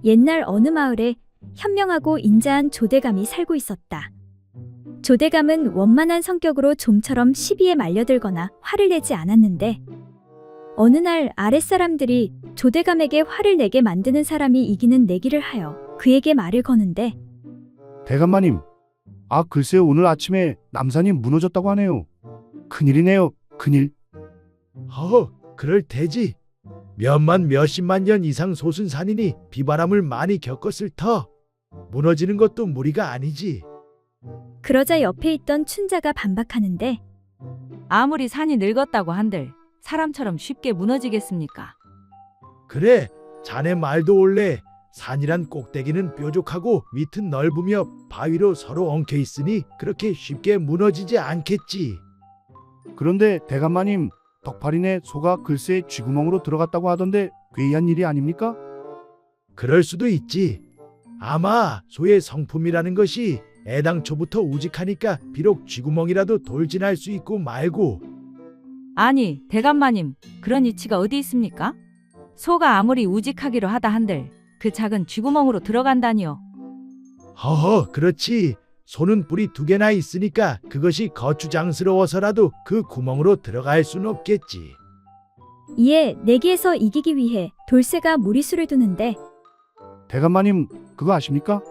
옛날 어느 마을에 현명하고 인자한 조대감이 살고 있었다. 조대감은 원만한 성격으로 좀처럼 시비에 말려들거나 화를 내지 않았는데 어느 날 아랫사람들이 조대감에게 화를 내게 만드는 사람이 이기는 내기를 하여 그에게 말을 거는데 대감마님, 글쎄요, 오늘 아침에 남산이 무너졌다고 하네요. 큰일이네요, 큰일. 그럴 테지. 몇십만 년 이상 솟은 산이니 비바람을 많이 겪었을 터. 무너지는 것도 무리가 아니지. 그러자 옆에 있던 춘자가 반박하는데 아무리 산이 늙었다고 한들 사람처럼 쉽게 무너지겠습니까? 그래, 자네 말도 옳네. 산이란 꼭대기는 뾰족하고 밑은 넓으며 바위로 서로 엉켜 있으니 그렇게 쉽게 무너지지 않겠지. 그런데 대감마님, 덕팔이네 소가 글쎄 쥐구멍으로 들어갔다고 하던데 괴이한 일이 아닙니까? 그럴 수도 있지. 아마 소의 성품이라는 것이 애당초부터 우직하니까 비록 쥐구멍이라도 돌진할 수 있고 말고. 아니, 대감마님, 그런 이치가 어디 있습니까? 소가 아무리 우직하기로 하다 한들 그 작은 쥐구멍으로 들어간다니요. 그렇지. 소는 뿔이 2개나 있으니까 그것이 거추장스러워서라도 그 구멍으로 들어갈 순 없겠지. 이에 내기에서 이기기 위해 돌쇠가 무리수를 두는데 대감마님, 그거 아십니까?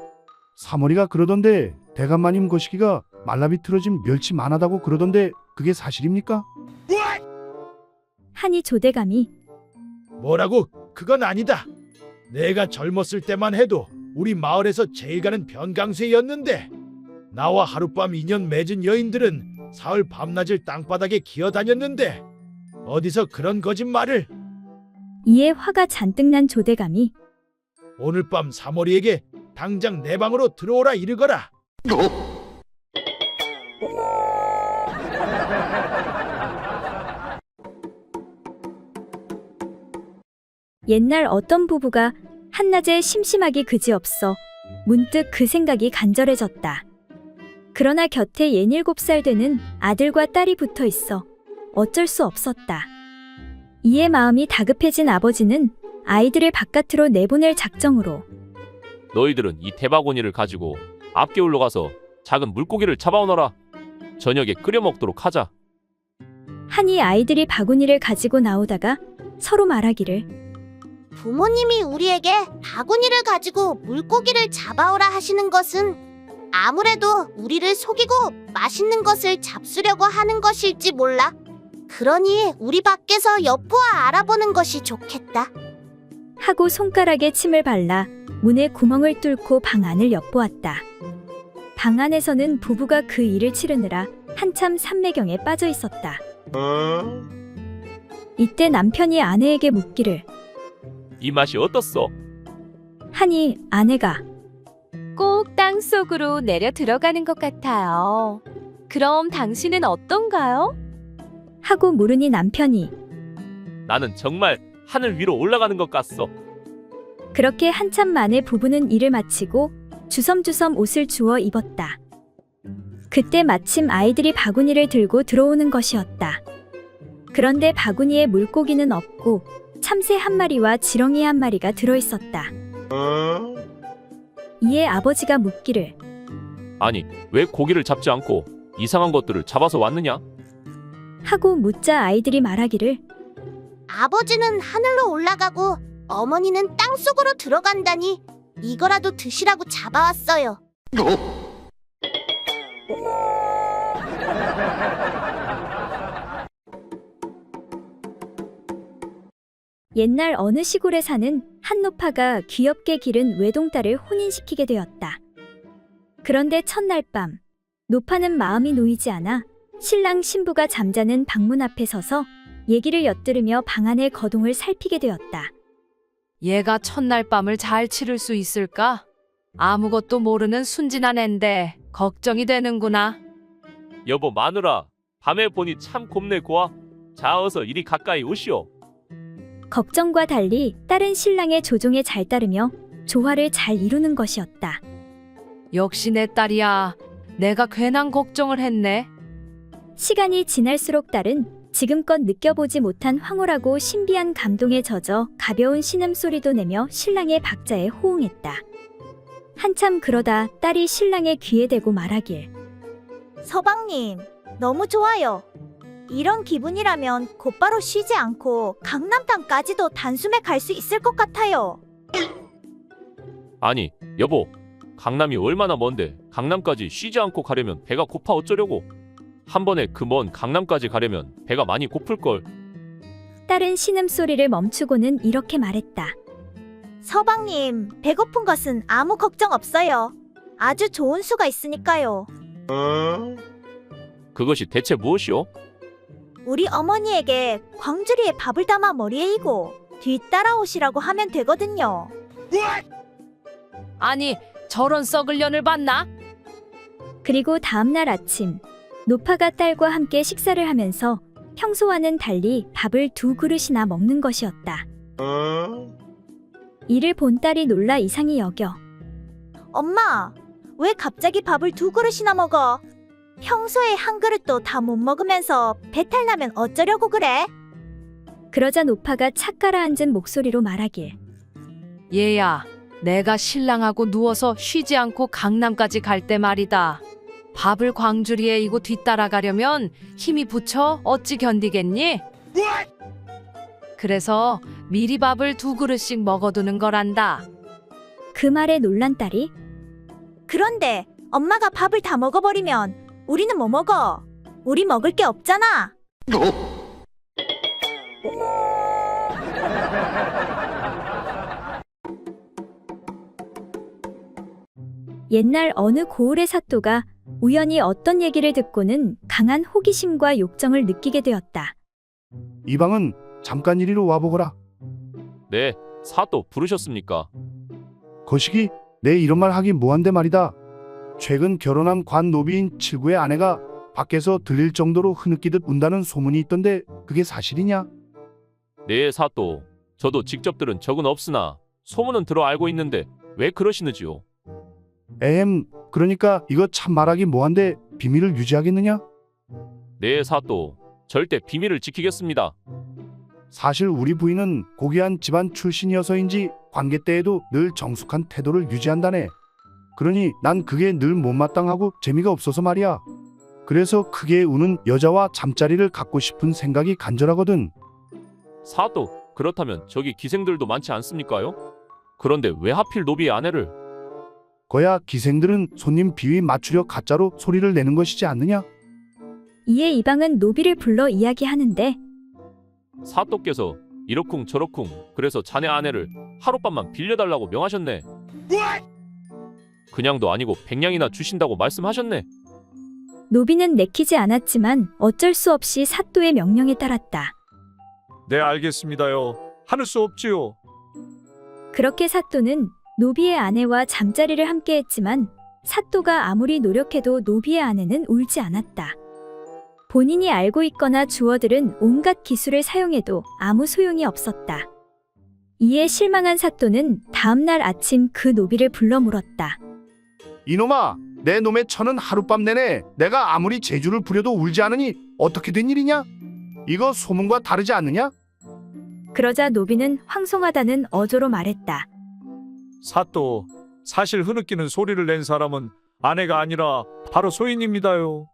사머리가 그러던데 대감마님 거시기가 말라비틀어진 멸치 만하다고 그러던데 그게 사실입니까? 하니 조대감이 뭐라고? 그건 아니다. 내가 젊었을 때만 해도 우리 마을에서 제일 가는 변강쇠였는데 나와 하룻밤 인연 맺은 여인들은 사흘 밤낮을 땅바닥에 기어다녔는데 어디서 그런 거짓말을. 이에 화가 잔뜩 난 조대감이 오늘 밤 사머리에게 당장 내 방으로 들어오라 이르거라. 옛날 어떤 부부가 한낮에 심심하기 그지없어 문득 그 생각이 간절해졌다. 그러나 곁에 67살 되는 아들과 딸이 붙어 있어 어쩔 수 없었다. 이에 마음이 다급해진 아버지는 아이들을 바깥으로 내보낼 작정으로 너희들은 이 대바구니를 가지고 앞개울로 가서 작은 물고기를 잡아오너라. 저녁에 끓여 먹도록 하자. 하니 아이들이 바구니를 가지고 나오다가 서로 말하기를 부모님이 우리에게 바구니를 가지고 물고기를 잡아오라 하시는 것은 아무래도 우리를 속이고 맛있는 것을 잡수려고 하는 것일지 몰라. 그러니 우리 밖에서 엿보아 알아보는 것이 좋겠다. 하고 손가락에 침을 발라 문에 구멍을 뚫고 방 안을 엿보았다. 방 안에서는 부부가 그 일을 치르느라 한참 삼매경에 빠져 있었다. 이때 남편이 아내에게 묻기를 이 맛이 어떻소? 하니 아내가 꼭 땅속으로 내려 들어가는 것 같아요. 그럼 당신은 어떤가요? 하고 물으니 남편이 나는 정말 하늘 위로 올라가는 것 같소. 그렇게 한참 만에 부부는 일을 마치고 주섬주섬 옷을 주워 입었다. 그때 마침 아이들이 바구니를 들고 들어오는 것이었다. 그런데 바구니에 물고기는 없고 참새 1마리와 지렁이 1마리가 들어있었다. 이에 아버지가 묻기를 아니, 왜 고기를 잡지 않고 이상한 것들을 잡아서 왔느냐? 하고 묻자 아이들이 말하기를 아버지는 하늘로 올라가고 어머니는 땅속으로 들어간다니 이거라도 드시라고 잡아왔어요. 옛날 어느 시골에 사는 한 노파가 귀엽게 기른 외동딸을 혼인시키게 되었다. 그런데 첫날 밤 노파는 마음이 놓이지 않아 신랑 신부가 잠자는 방문 앞에 서서 얘기를 엿들으며 방 안의 거동을 살피게 되었다. 얘가 첫날 밤을 잘 치를 수 있을까? 아무것도 모르는 순진한 앤데 걱정이 되는구나. 여보 마누라, 밤에 보니 참 곱네 고와. 자 어서 이리 가까이 오시오. 걱정과 달리 딸은 신랑의 조종에 잘 따르며 조화를 잘 이루는 것이었다. 역시 내 딸이야. 내가 괜한 걱정을 했네. 시간이 지날수록 딸은 지금껏 느껴보지 못한 황홀하고 신비한 감동에 젖어 가벼운 신음소리도 내며 신랑의 박자에 호응했다. 한참 그러다 딸이 신랑의 귀에 대고 말하길. 서방님, 너무 좋아요. 이런 기분이라면 곧바로 쉬지 않고 강남탄까지도 단숨에 갈 수 있을 것 같아요. 아니, 여보. 강남이 얼마나 먼데 강남까지 쉬지 않고 가려면 배가 고파 어쩌려고. 한 번에 그 먼 강남까지 가려면 배가 많이 고플걸. 딸은 신음소리를 멈추고는 이렇게 말했다. 서방님, 배고픈 것은 아무 걱정 없어요. 아주 좋은 수가 있으니까요. 그것이 대체 무엇이오? 우리 어머니에게 광주리에 밥을 담아 머리에 이고 뒤따라오시라고 하면 되거든요. 아니, 저런 썩을 년을 봤나? 그리고 다음날 아침, 노파가 딸과 함께 식사를 하면서 평소와는 달리 밥을 2그릇이나 먹는 것이었다. 이를 본 딸이 놀라 이상히 여겨. 엄마, 왜 갑자기 밥을 2그릇이나 먹어? 평소에 한 그릇도 다 못 먹으면서 배탈 나면 어쩌려고 그래? 그러자 노파가 착 가라앉은 목소리로 말하길. 얘야, 내가 신랑하고 누워서 쉬지 않고 강남까지 갈 때 말이다. 밥을 광주리에 이고 뒤따라가려면 힘이 붙여 어찌 견디겠니? 그래서 미리 밥을 2그릇씩 먹어두는 거란다. 그 말에 놀란 딸이. 그런데 엄마가 밥을 다 먹어버리면 우리는 뭐 먹어? 우리 먹을 게 없잖아. 옛날 어느 고을의 사또가 우연히 어떤 얘기를 듣고는 강한 호기심과 욕정을 느끼게 되었다. 이방은 잠깐 이리로 와보거라. 네, 사또 부르셨습니까? 거시기 내 이런 말 하기 뭐한데 말이다. 최근 결혼한 관노비인 칠구의 아내가 밖에서 들릴 정도로 흐느끼듯 운다는 소문이 있던데 그게 사실이냐? 네, 사또. 저도 직접 들은 적은 없으나 소문은 들어 알고 있는데 왜 그러시는지요? 그러니까 이거 참 말하기 뭐한데 비밀을 유지하겠느냐? 네, 사또. 절대 비밀을 지키겠습니다. 사실 우리 부인은 고귀한 집안 출신이어서인지 관계 때에도 늘 정숙한 태도를 유지한다네. 그러니 난 그게 늘 못마땅하고 재미가 없어서 말이야. 그래서 크게 우는 여자와 잠자리를 갖고 싶은 생각이 간절하거든. 사또, 그렇다면 저기 기생들도 많지 않습니까요? 그런데 왜 하필 노비의 아내를? 거야 기생들은 손님 비위 맞추려 가짜로 소리를 내는 것이지 않느냐? 이에 이방은 노비를 불러 이야기하는데 사또께서 이러쿵 저러쿵 그래서 자네 아내를 하룻밤만 빌려달라고 명하셨네. 그냥도 아니고 100냥이나 주신다고 말씀하셨네. 노비는 내키지 않았지만 어쩔 수 없이 사또의 명령에 따랐다. 네, 알겠습니다요. 하늘 수 없지요. 그렇게 사또는 노비의 아내와 잠자리를 함께 했지만 사또가 아무리 노력해도 노비의 아내는 울지 않았다. 본인이 알고 있거나 주워들은 온갖 기술을 사용해도 아무 소용이 없었다. 이에 실망한 사또는 다음날 아침 그 노비를 불러 물었다. 이놈아, 내 놈의 처는 하룻밤 내내 내가 아무리 재주를 부려도 울지 않으니 어떻게 된 일이냐? 이거 소문과 다르지 않느냐? 그러자 노비는 황송하다는 어조로 말했다. 사또, 사실 흐느끼는 소리를 낸 사람은 아내가 아니라 바로 소인입니다요.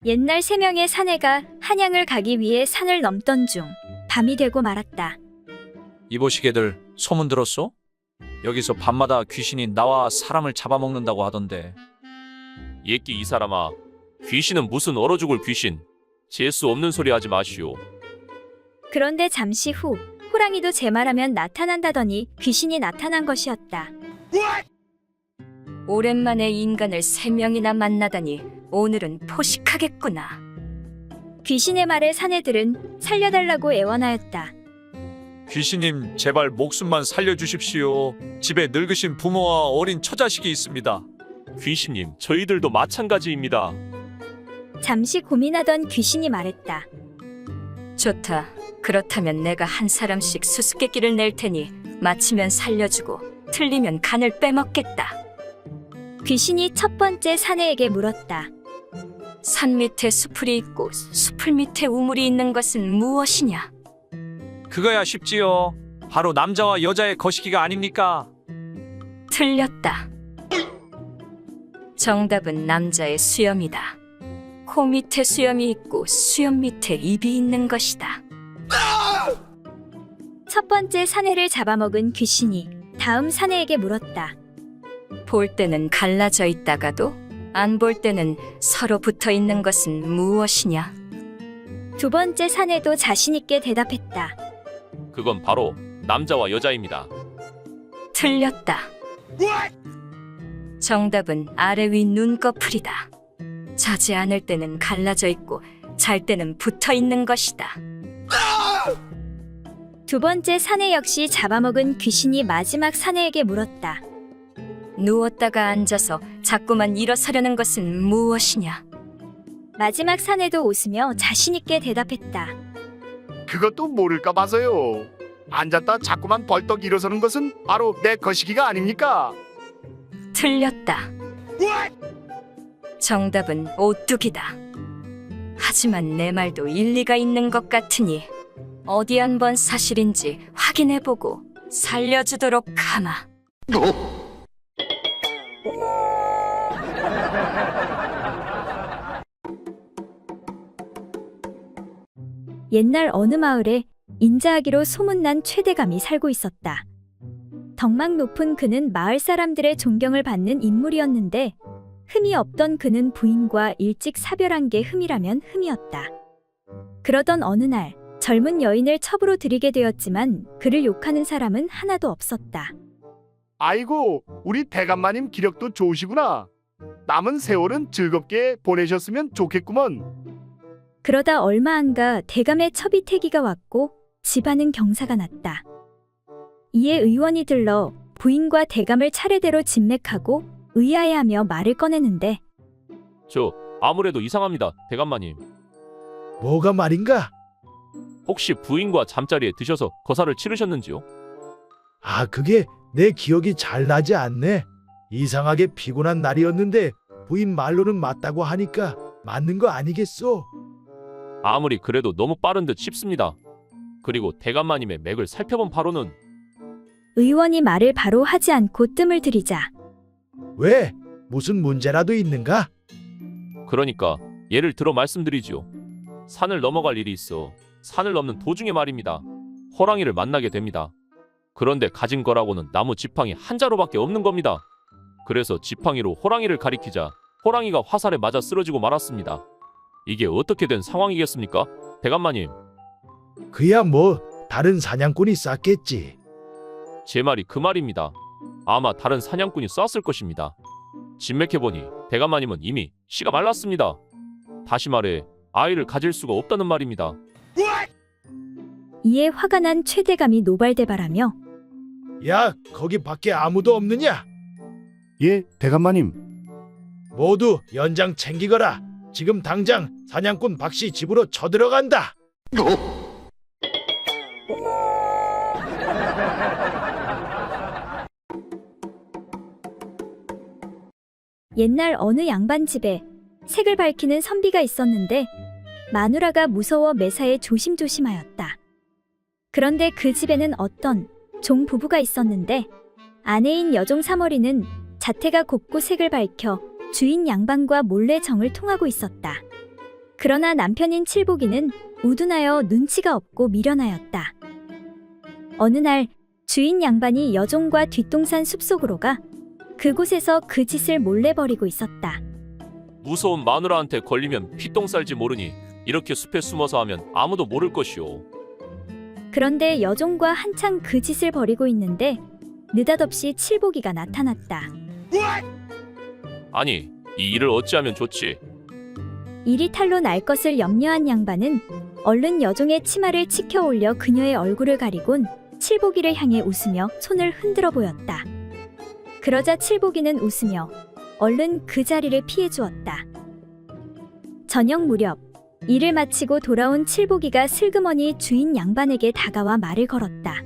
옛날 3명의 사내가 한양을 가기 위해 산을 넘던 중 밤이 되고 말았다. 이보시게들 소문 들었소? 여기서 밤마다 귀신이 나와 사람을 잡아먹는다고 하던데. 예끼 이 사람아, 귀신은 무슨 얼어 죽을 귀신. 재수 없는 소리 하지 마시오. 그런데 잠시 후 호랑이도 제 말하면 나타난다더니 귀신이 나타난 것이었다. 오랜만에 인간을 3명이나 만나다니 오늘은 포식하겠구나. 귀신의 말에 사내들은 살려달라고 애원하였다. 귀신님, 제발 목숨만 살려주십시오. 집에 늙으신 부모와 어린 처자식이 있습니다. 귀신님, 저희들도 마찬가지입니다. 잠시 고민하던 귀신이 말했다. 좋다. 그렇다면 내가 한 사람씩 수수께끼를 낼 테니 마치면 살려주고 틀리면 간을 빼먹겠다. 귀신이 첫 번째 사내에게 물었다. 산 밑에 수풀이 있고 수풀 밑에 우물이 있는 것은 무엇이냐? 그거야 쉽지요. 바로 남자와 여자의 거시기가 아닙니까? 틀렸다. 정답은 남자의 수염이다. 코 밑에 수염이 있고 수염 밑에 입이 있는 것이다. 첫 번째 사내를 잡아먹은 귀신이 다음 사내에게 물었다. 볼 때는 갈라져 있다가도 안 볼 때는 서로 붙어 있는 것은 무엇이냐? 두 번째 사내도 자신 있게 대답했다. 그건 바로 남자와 여자입니다. 틀렸다. 정답은 아래 위 눈꺼풀이다. 자지 않을 때는 갈라져 있고 잘 때는 붙어 있는 것이다. 두 번째 사내 역시 잡아먹은 귀신이 마지막 사내에게 물었다. 누웠다가 앉아서 자꾸만 일어서려는 것은 무엇이냐? 마지막 사내도 웃으며 자신 있게 대답했다. 그것도 모를까 봐서요. 앉았다 자꾸만 벌떡 일어서는 것은 바로 내 거시기가 아닙니까? 틀렸다. 정답은 오뚜기다. 하지만 내 말도 일리가 있는 것 같으니 어디 한번 사실인지 확인해보고 살려주도록 하마. 옛날 어느 마을에 인자하기로 소문난 최대감이 살고 있었다. 덕망 높은 그는 마을 사람들의 존경을 받는 인물이었는데 흠이 없던 그는 부인과 일찍 사별한 게 흠이라면 흠이었다. 그러던 어느 날 젊은 여인을 첩으로 들이게 되었지만 그를 욕하는 사람은 하나도 없었다. 아이고, 우리 대감마님 기력도 좋으시구나. 남은 세월은 즐겁게 보내셨으면 좋겠구먼. 그러다 얼마 안가 대감의 첩이 태기가 왔고 집안은 경사가 났다. 이에 의원이 들러 부인과 대감을 차례대로 진맥하고 의아해하며 말을 꺼내는데 저 아무래도 이상합니다, 대감마님. 뭐가 말인가? 혹시 부인과 잠자리에 드셔서 거사를 치르셨는지요? 아, 그게 내 기억이 잘 나지 않네. 이상하게 피곤한 날이었는데 부인 말로는 맞다고 하니까 맞는 거 아니겠소? 아무리 그래도 너무 빠른 듯 싶습니다. 그리고 대감마님의 맥을 살펴본 바로는 의원이 말을 바로 하지 않고 뜸을 들이자 왜? 무슨 문제라도 있는가? 그러니까 예를 들어 말씀드리지요. 산을 넘어갈 일이 있어 산을 넘는 도중에 말입니다. 호랑이를 만나게 됩니다. 그런데 가진 거라고는 나무 지팡이 한 자루밖에 없는 겁니다. 그래서 지팡이로 호랑이를 가리키자 호랑이가 화살에 맞아 쓰러지고 말았습니다. 이게 어떻게 된 상황이겠습니까, 대감마님? 그야 뭐 다른 사냥꾼이 쐈겠지. 제 말이 그 말입니다. 아마 다른 사냥꾼이 쐈을 것입니다. 진맥해보니 대감마님은 이미 씨가 말랐습니다. 다시 말해 아이를 가질 수가 없다는 말입니다. 이에 화가 난 최대감이 노발대발하며 야, 거기 밖에 아무도 없느냐? 예, 대감마님. 모두 연장 챙기거라. 지금 당장 사냥꾼 박씨 집으로 쳐들어간다. 옛날 어느 양반 집에 색을 밝히는 선비가 있었는데 마누라가 무서워 매사에 조심조심하였다. 그런데 그 집에는 어떤 종 부부가 있었는데 아내인 여종 사머리는 자태가 곱고 색을 밝혀 주인 양반과 몰래 정을 통하고 있었다. 그러나 남편인 칠복이는 우둔하여 눈치가 없고 미련하였다. 어느 날 주인 양반이 여종과 뒷동산 숲속으로 가 그곳에서 그 짓을 몰래 벌이고 있었다. 무서운 마누라한테 걸리면 피똥 쌀지 모르니 이렇게 숲에 숨어서 하면 아무도 모를 것이오. 그런데 여종과 한창 그 짓을 벌이고 있는데 느닷없이 칠복이가 나타났다. 아니, 이 일을 어찌하면 좋지? 일이 탈로 날 것을 염려한 양반은 얼른 여종의 치마를 치켜 올려 그녀의 얼굴을 가리곤 칠복이를 향해 웃으며 손을 흔들어 보였다. 그러자 칠복이는 웃으며 얼른 그 자리를 피해 주었다. 저녁 무렵 일을 마치고 돌아온 칠복이가 슬그머니 주인 양반에게 다가와 말을 걸었다.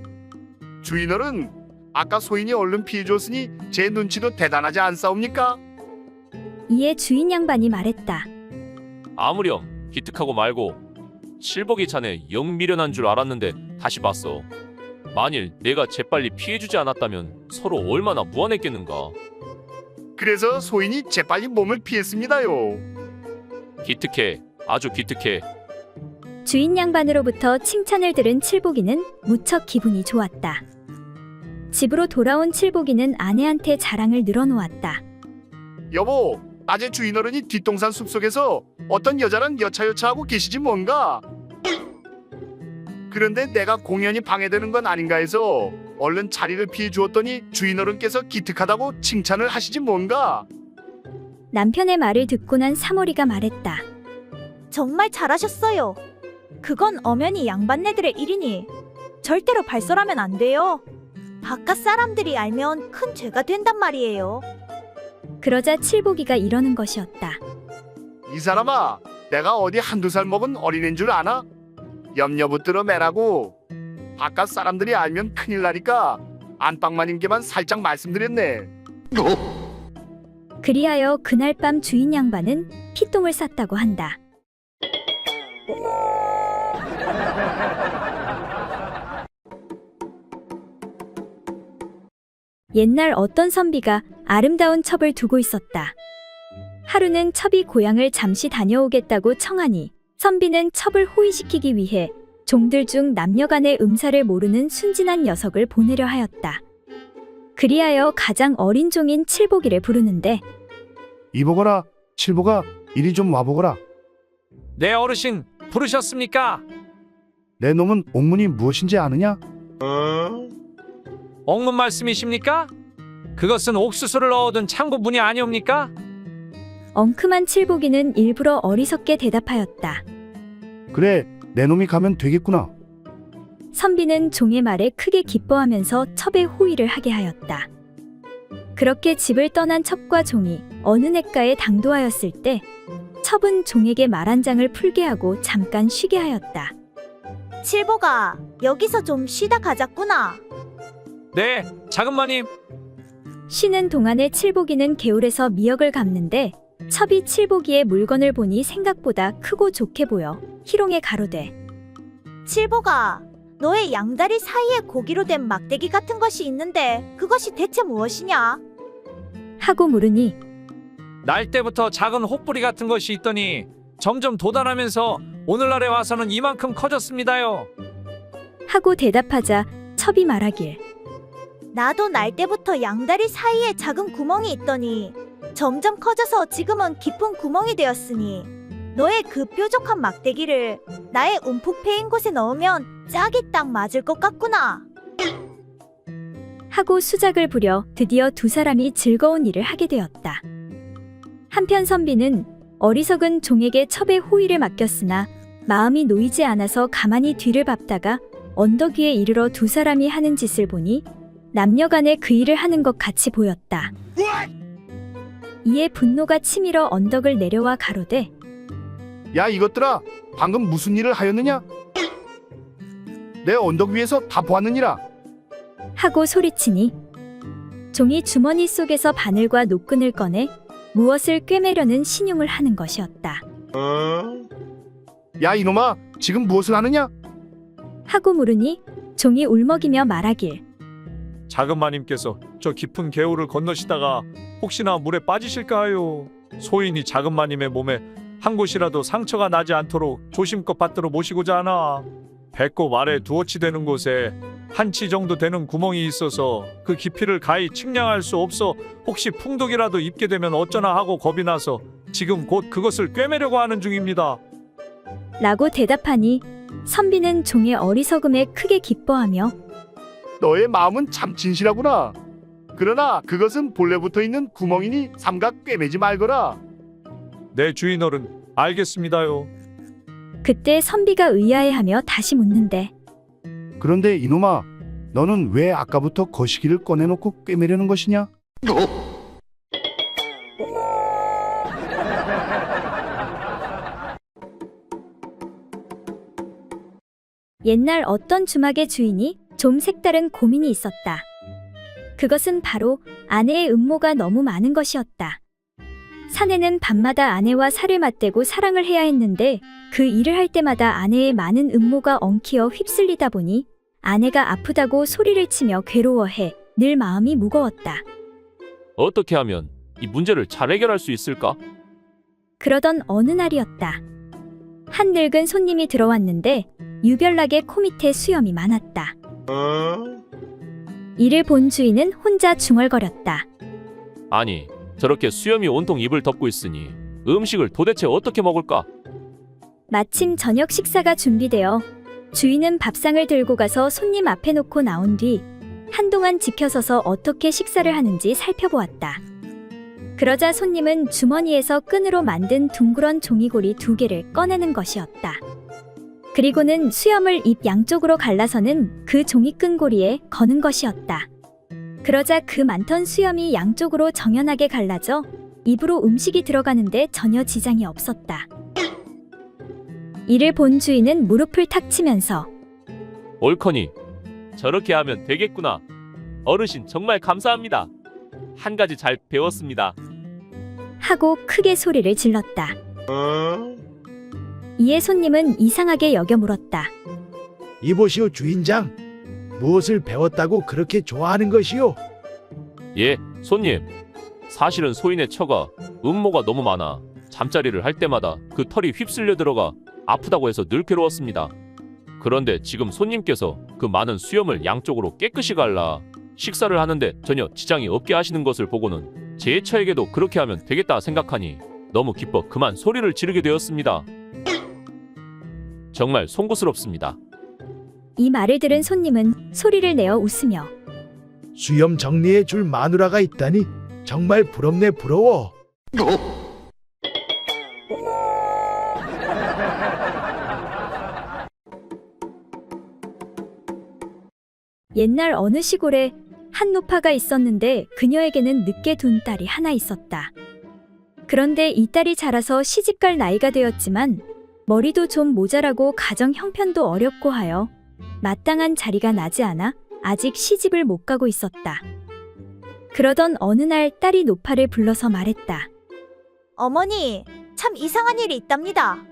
주인어른, 아까 소인이 얼른 피해줬으니 제 눈치도 대단하지 않사옵니까? 이에 주인 양반이 말했다. 아무렴 기특하고 말고 칠복이 자네 영 미련한 줄 알았는데 다시 봤어. 만일 내가 재빨리 피해주지 않았다면 서로 얼마나 무안했겠는가. 그래서 소인이 재빨리 몸을 피했습니다요. 기특해, 아주 기특해. 주인 양반으로부터 칭찬을 들은 칠복이는 무척 기분이 좋았다. 집으로 돌아온 칠복이는 아내한테 자랑을 늘어놓았다. 여보, 낮에 주인 어른이 뒷동산 숲속에서 어떤 여자랑 여차여차하고 계시지 뭔가. 그런데 내가 공연이 방해되는 건 아닌가 해서 얼른 자리를 피해 주었더니 주인 어른께서 기특하다고 칭찬을 하시지 뭔가. 남편의 말을 듣고 난 사모리가 말했다. 정말 잘하셨어요. 그건 엄연히 양반네들의 일이니 절대로 발설하면 안 돼요. 바깥 사람들이 알면 큰 죄가 된단 말이에요. 그러자 칠복이가 이러는 것이었다. 이 사람아, 내가 어디 한두 살 먹은 어린애인 줄 아나? 염려 붙들어 매라고. 바깥 사람들이 알면 큰일 나니까 안방만인 게만 살짝 말씀드렸네. 그리하여 그날 밤 주인 양반은 피똥을 쌌다고 한다. 옛날 어떤 선비가 아름다운 첩을 두고 있었다. 하루는 첩이 고향을 잠시 다녀오겠다고 청하니 선비는 첩을 호위시키기 위해 종들 중 남녀간의 음사를 모르는 순진한 녀석을 보내려 하였다. 그리하여 가장 어린 종인 칠복이를 부르는데 이보거라, 칠보가 이리 좀 와보거라. 네 어르신 부르셨습니까? 내 놈은 옥문이 무엇인지 아느냐? 옥문 말씀이십니까? 그것은 옥수수를 넣어둔 창고 문이 아니옵니까? 엉큼한 칠복이는 일부러 어리석게 대답하였다. 그래, 내 놈이 가면 되겠구나. 선비는 종의 말에 크게 기뻐하면서 첩의 호위를 하게 하였다. 그렇게 집을 떠난 첩과 종이 어느 냇가에 당도하였을 때 첩은 종에게 말 한 장을 풀게 하고 잠깐 쉬게 하였다. 칠보가 여기서 좀 쉬다 가자꾸나. 네, 작은마님. 쉬는 동안에 칠복이는 개울에서 미역을 감는데 첩이 칠복이의 물건을 보니 생각보다 크고 좋게 보여 희롱에 가로되 칠보가 너의 양다리 사이에 고기로 된 막대기 같은 것이 있는데 그것이 대체 무엇이냐? 하고 물으니 날 때부터 작은 혹부리 같은 것이 있더니 점점 도달하면서 오늘날에 와서는 이만큼 커졌습니다요. 하고 대답하자 첩이 말하길 나도 날 때부터 양다리 사이에 작은 구멍이 있더니 점점 커져서 지금은 깊은 구멍이 되었으니 너의 그 뾰족한 막대기를 나의 움푹 패인 곳에 넣으면 짝이 딱 맞을 것 같구나. 하고 수작을 부려 드디어 두 사람이 즐거운 일을 하게 되었다. 한편 선비는 어리석은 종에게 첩의 호위를 맡겼으나 마음이 놓이지 않아서 가만히 뒤를 밟다가 언덕 위에 이르러 두 사람이 하는 짓을 보니 남녀간에 그 일을 하는 것 같이 보였다. 이에 분노가 치밀어 언덕을 내려와 가로되 야, 이것들아, 방금 무슨 일을 하였느냐? 내 언덕 위에서 다 보았느니라. 하고 소리치니 종이 주머니 속에서 바늘과 노끈을 꺼내 무엇을 꿰매려는 신용을 하는 것이었다. 야, 이놈아, 지금 무엇을 하느냐? 하고 물으니 종이 울먹이며 말하길 작은마님께서 저 깊은 개울을 건너시다가 혹시나 물에 빠지실까 하여 소인이 작은마님의 몸에 한 곳이라도 상처가 나지 않도록 조심껏 받들어 모시고자 하나. 배꼽 아래 두어치 되는 곳에 한치 정도 되는 구멍이 있어서 그 깊이를 가히 측량할 수 없어 혹시 풍독이라도 입게 되면 어쩌나 하고 겁이 나서 지금 곧 그것을 꿰매려고 하는 중입니다. 라고 대답하니 선비는 종의 어리석음에 크게 기뻐하며 너의 마음은 참 진실하구나. 그러나 그것은 본래 붙어 있는 구멍이니 삼각 꿰매지 말거라. 내 주인 어른, 알겠습니다요. 그때 선비가 의아해하며 다시 묻는데 그런데 이놈아, 너는 왜 아까부터 거시기를 꺼내놓고 꿰매려는 것이냐? 옛날 어떤 주막의 주인이 좀 색다른 고민이 있었다. 그것은 바로 아내의 음모가 너무 많은 것이었다. 사내는 밤마다 아내와 살을 맞대고 사랑을 해야 했는데 그 일을 할 때마다 아내의 많은 음모가 엉키어 휩쓸리다 보니 아내가 아프다고 소리를 치며 괴로워해 늘 마음이 무거웠다. 어떻게 하면 이 문제를 잘 해결할 수 있을까? 그러던 어느 날이었다. 한 늙은 손님이 들어왔는데 유별나게 코 밑에 수염이 많았다. 이를 본 주인은 혼자 중얼거렸다. 아니, 저렇게 수염이 온통 입을 덮고 있으니 음식을 도대체 어떻게 먹을까? 마침 저녁 식사가 준비되어 주인은 밥상을 들고 가서 손님 앞에 놓고 나온 뒤 한동안 지켜서서 어떻게 식사를 하는지 살펴보았다. 그러자 손님은 주머니에서 끈으로 만든 둥그런 종이고리 2개를 꺼내는 것이었다. 그리고는 수염을 입 양쪽으로 갈라서는 그 종이끈 고리에 거는 것이었다. 그러자 그 많던 수염이 양쪽으로 정연하게 갈라져 입으로 음식이 들어가는데 전혀 지장이 없었다. 이를 본 주인은 무릎을 탁 치면서 옳거니 저렇게 하면 되겠구나. 어르신 정말 감사합니다. 한 가지 잘 배웠습니다. 하고 크게 소리를 질렀다. 이에 손님은 이상하게 여겨 물었다. 이보시오 주인장, 무엇을 배웠다고 그렇게 좋아하는 것이오? 예, 손님. 사실은 소인의 처가 음모가 너무 많아 잠자리를 할 때마다 그 털이 휩쓸려 들어가 아프다고 해서 늘 괴로웠습니다. 그런데 지금 손님께서 그 많은 수염을 양쪽으로 깨끗이 갈라 식사를 하는데 전혀 지장이 없게 하시는 것을 보고는 제 처에게도 그렇게 하면 되겠다 생각하니 너무 기뻐 그만 소리를 지르게 되었습니다. 정말 송구스럽습니다. 이 말을 들은 손님은 소리를 내어 웃으며 수염 정리해 줄 마누라가 있다니 정말 부럽네 부러워. 옛날 어느 시골에 한 노파가 있었는데 그녀에게는 늦게 둔 딸이 하나 있었다. 그런데 이 딸이 자라서 시집갈 나이가 되었지만 머리도 좀 모자라고 가정 형편도 어렵고 하여 마땅한 자리가 나지 않아 아직 시집을 못 가고 있었다. 그러던 어느 날 딸이 노파를 불러서 말했다. 어머니, 참 이상한 일이 있답니다.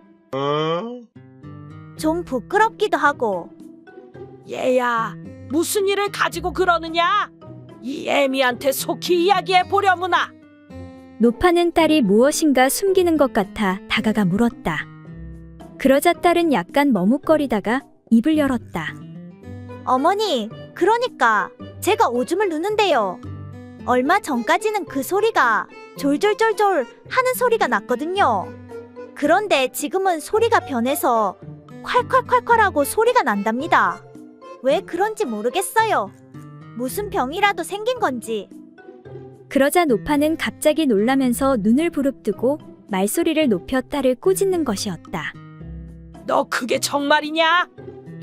좀 부끄럽기도 하고. 얘야, 무슨 일을 가지고 그러느냐? 이 애미한테 속히 이야기해 보려무나. 노파는 딸이 무엇인가 숨기는 것 같아 다가가 물었다. 그러자 딸은 약간 머뭇거리다가 입을 열었다. 어머니, 그러니까 제가 오줌을 누는데요. 얼마 전까지는 그 소리가 졸졸졸졸 하는 소리가 났거든요. 그런데 지금은 소리가 변해서 콸콸콸콸하고 소리가 난답니다. 왜 그런지 모르겠어요. 무슨 병이라도 생긴 건지. 그러자 노파는 갑자기 놀라면서 눈을 부릅뜨고 말소리를 높여 딸을 꾸짖는 것이었다. 너 그게 정말이냐?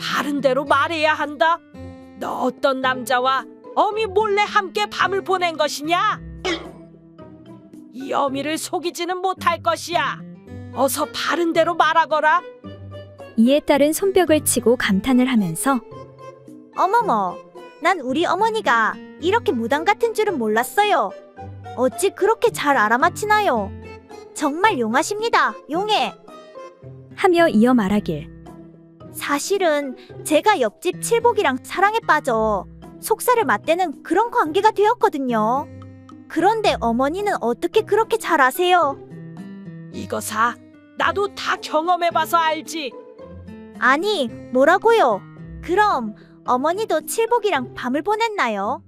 바른 대로 말해야 한다. 너 어떤 남자와 어미 몰래 함께 밤을 보낸 것이냐? 이 어미를 속이지는 못할 것이야. 어서 바른 대로 말하거라. 이에 딸은 손뼉을 치고 감탄을 하면서 어머머, 난 우리 어머니가 이렇게 무당 같은 줄은 몰랐어요. 어찌 그렇게 잘 알아맞히나요? 정말 용하십니다, 용해. 하며 이어 말하길. 사실은 제가 옆집 칠복이랑 사랑에 빠져 속살을 맞대는 그런 관계가 되었거든요. 그런데 어머니는 어떻게 그렇게 잘 아세요? 이거사 나도 다 경험해봐서 알지. 아니, 뭐라고요? 그럼 어머니도 칠복이랑 밤을 보냈나요?